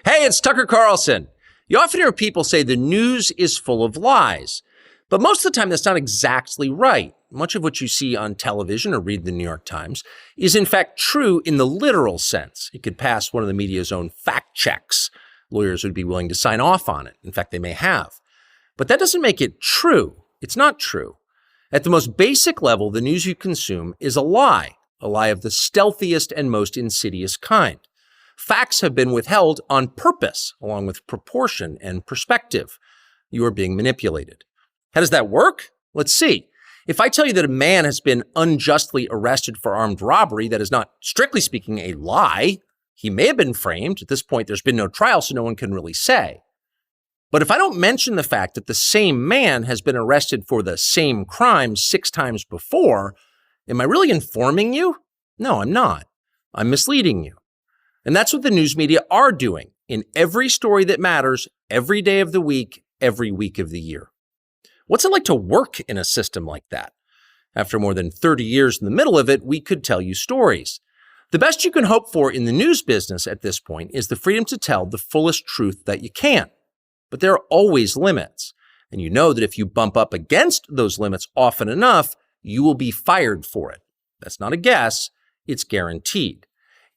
Hey, it's Tucker Carlson. You often hear people say the news is full of lies, but most of the time that's not exactly right. Much of what you see on television or read the New York Times is in fact true in the literal sense. It could pass one of the media's own fact checks. Lawyers would be willing to sign off on it. In fact, they may have. But that doesn't make it true. It's not true. At the most basic level, the news you consume is a lie of the stealthiest and most insidious kind. Facts have been withheld on purpose, along with proportion and perspective. You are being manipulated. How does that work? Let's see. If I tell you that a man has been unjustly arrested for armed robbery, that is not, strictly speaking, a lie. He may have been framed. At this point, there's been no trial, so no one can really say. But if I don't mention the fact that the same man has been arrested for the same crime 6 times before, am I really informing you? No, I'm not. I'm misleading you. And that's what the news media are doing in every story that matters, every day of the week, every week of the year. What's it like to work in a system like that? After more than 30 years in the middle of it, we could tell you stories. The best you can hope for in the news business at this point is the freedom to tell the fullest truth that you can. But there are always limits. And you know that if you bump up against those limits often enough, you will be fired for it. That's not a guess, it's guaranteed.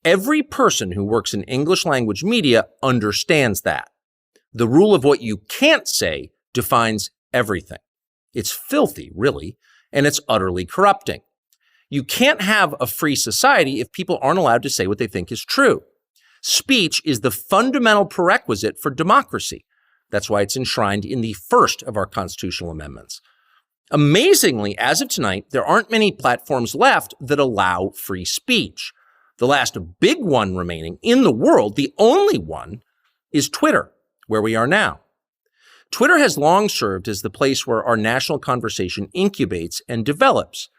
Every person who works in English language media understands that. The rule of what you can't say defines everything. It's filthy, really, and it's utterly corrupting. You can't have a free society if people aren't allowed to say what they think is true. Speech is the fundamental prerequisite for democracy. That's why it's enshrined in the first of our constitutional amendments. Amazingly, as of tonight, there aren't many platforms left that allow free speech. The last big one remaining in the world, the only one, is Twitter, where we are now. Twitter has long served as the place where our national conversation incubates and develops.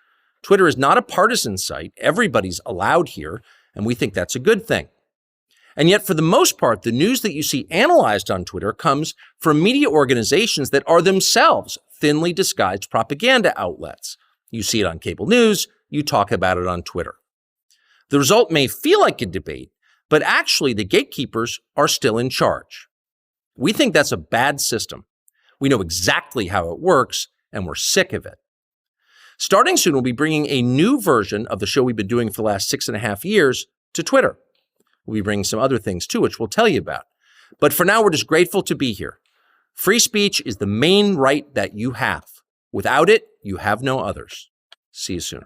Twitter is not a partisan site. Everybody's allowed here, and we think that's a good thing. And yet, for the most part, the news that you see analyzed on Twitter comes from media organizations that are themselves thinly disguised propaganda outlets. You see it on cable news, you talk about it on Twitter. The result may feel like a debate, but actually the gatekeepers are still in charge. We think that's a bad system. We know exactly how it works, and we're sick of it. Starting soon, we'll be bringing a new version of the show we've been doing for the last 6.5 years to Twitter. We'll be bringing some other things too, which we'll tell you about. But for now, we're just grateful to be here. Free speech is the main right that you have. Without it, you have no others. See you soon.